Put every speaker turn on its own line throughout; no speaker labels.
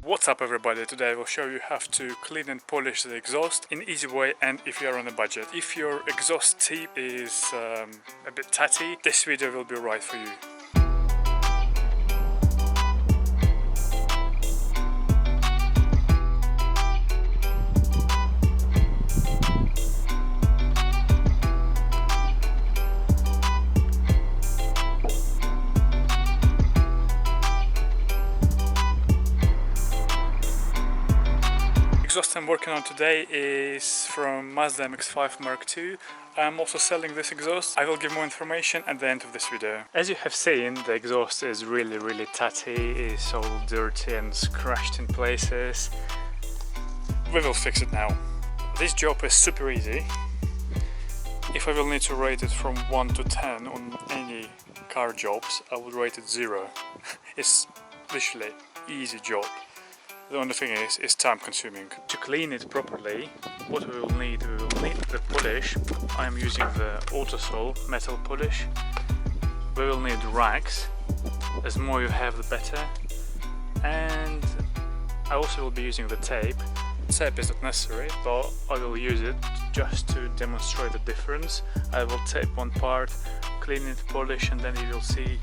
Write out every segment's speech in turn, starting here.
What's up everybody, today I will show you how to clean and polish the exhaust in easy way and if you are on a budget. If your exhaust tip is a bit tatty, this video will be right for you. Exhaust I'm working on today is from Mazda MX5 Mark II. I'm also selling this exhaust. I will give more information at the end of this video. As you have seen, the exhaust is really tatty, it's all dirty and scratched in places. We will fix it now. This job is super easy. If I will need to rate it from 1 to 10 on any car jobs, I would rate it 0. It's literally easy job. The only thing is, it's time consuming. To clean it properly, what we will need the polish. I am using the Autosol metal polish. We will need rags. As more you have, the better. And I also will be using the tape. Tape is not necessary, but I will use it just to demonstrate the difference. I will tape one part, clean it, polish, and then you will see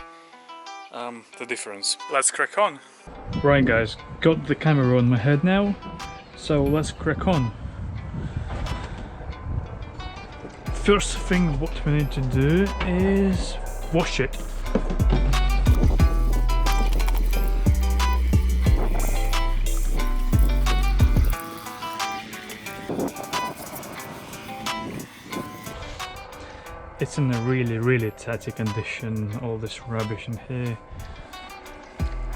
the difference. Let's crack on. Right guys, got the camera on my head now, so let's crack on. First thing what we need to do is wash it. It's in a really tatty condition, all this rubbish in here.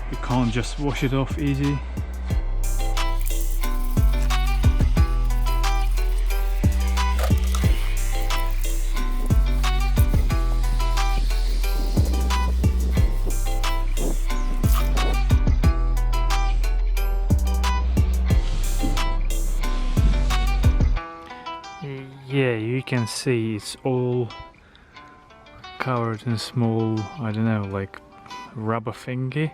You can't just wash it off easy. Yeah, you can see it's all covered in small, I don't know, like rubber thingy.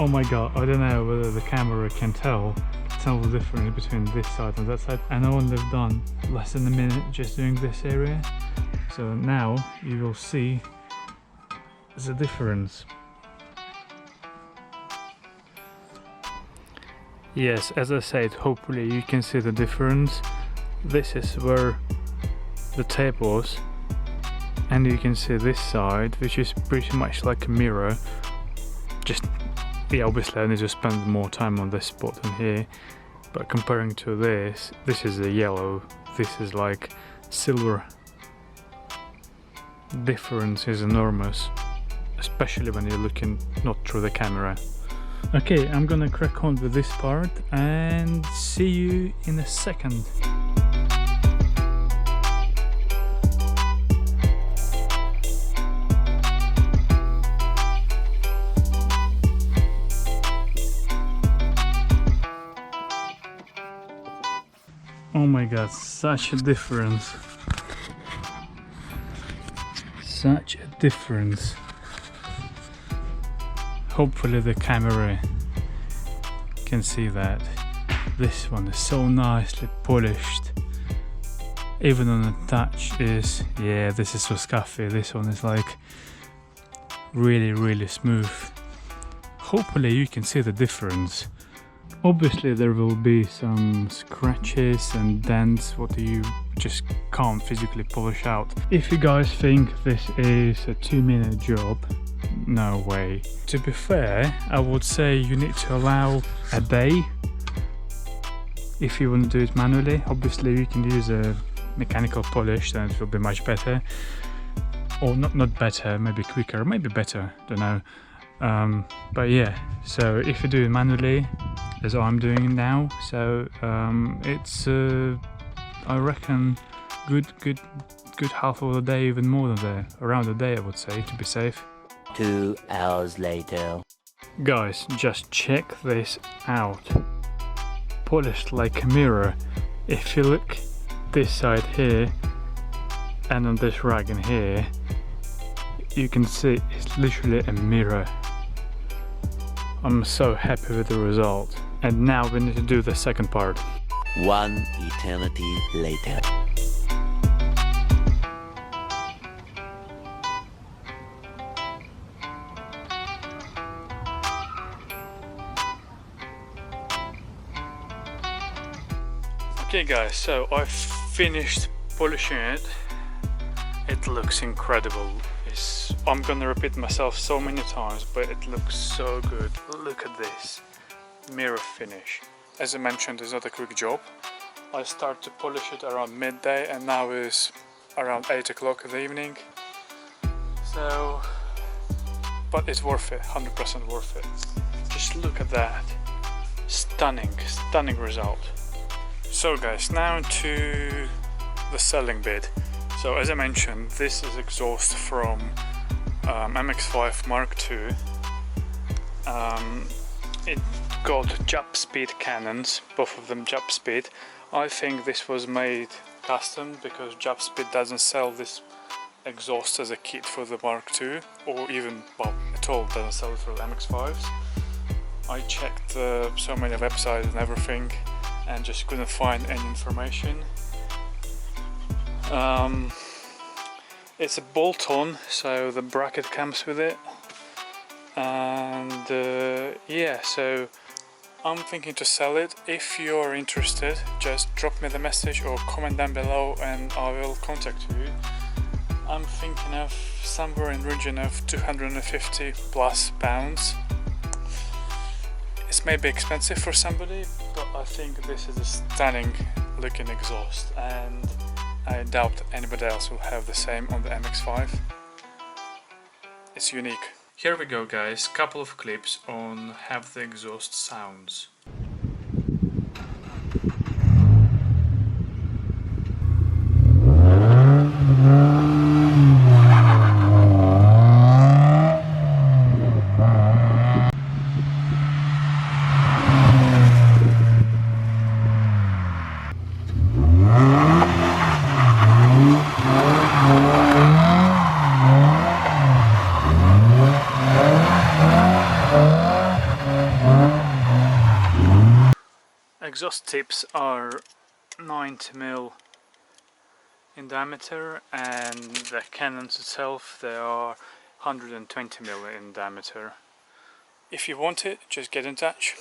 Oh my god, I don't know whether the camera can tell the difference between this side and that side. And I only have done less than a minute just doing this area. So now you will see the difference. Yes, as I said, hopefully you can see the difference. This is where the tape was. And you can see this side, which is pretty much like a mirror. Yeah, obviously I need to spend more time on this spot than here, but comparing to this is a yellow, this is like silver. Difference is enormous, especially when you're looking not through the camera. Okay, I'm gonna crack on with this part and see you in a second. Oh my god, such a difference. Such a difference. Hopefully the camera can see that. This one is so nicely polished. Even on the touch is, yeah, this is so scuffy. This one is like really smooth. Hopefully you can see the difference. Obviously there will be some scratches and dents what you just can't physically polish out. If you guys think this is a 2-minute job, no way. To be fair, I would say you need to allow a day if you want to do it manually. Obviously you can use a mechanical polish, then it will be much better. Or not better, maybe quicker, maybe better, don't know. But yeah, so if you do it manually, as I'm doing now, so it's I reckon good half of the day, even more than that, around the day I would say, to be safe.
2 hours later.
Guys, just check this out. Polished like a mirror. If you look this side here and on this rag in here, you can see it's literally a mirror. I'm so happy with the result. And now we need to do the second part.
1 eternity later.
Okay guys, so I've finished polishing it. It looks incredible. I'm gonna repeat myself so many times, but it looks so good. Look at this mirror finish. As I mentioned, it's not a quick job. I started to polish it around midday and now is around 8 o'clock in the evening. So, but it's worth it, 100% worth it. Just look at that. Stunning result. So guys, now to the selling bit. So as I mentioned, this is exhaust from MX5 Mark II. It got jump speed cannons, both of them jump speed. I think this was made custom because jump speed doesn't sell this exhaust as a kit for the Mark II, or even, well, at all doesn't sell it for the MX5s. I checked so many websites and everything and just couldn't find any information. It's a bolt-on, so the bracket comes with it, and yeah, so I'm thinking to sell it. If you're interested, just drop me the message or comment down below and I will contact you. I'm thinking of somewhere in the region of 250 plus pounds. It's maybe expensive for somebody, but I think this is a stunning looking exhaust and I doubt anybody else will have the same on the MX5. It's unique. Here we go guys, couple of clips on how the exhaust sounds. Exhaust tips are 90mm in diameter and the cannons itself, they are 120mm in diameter. If you want it, just get in touch.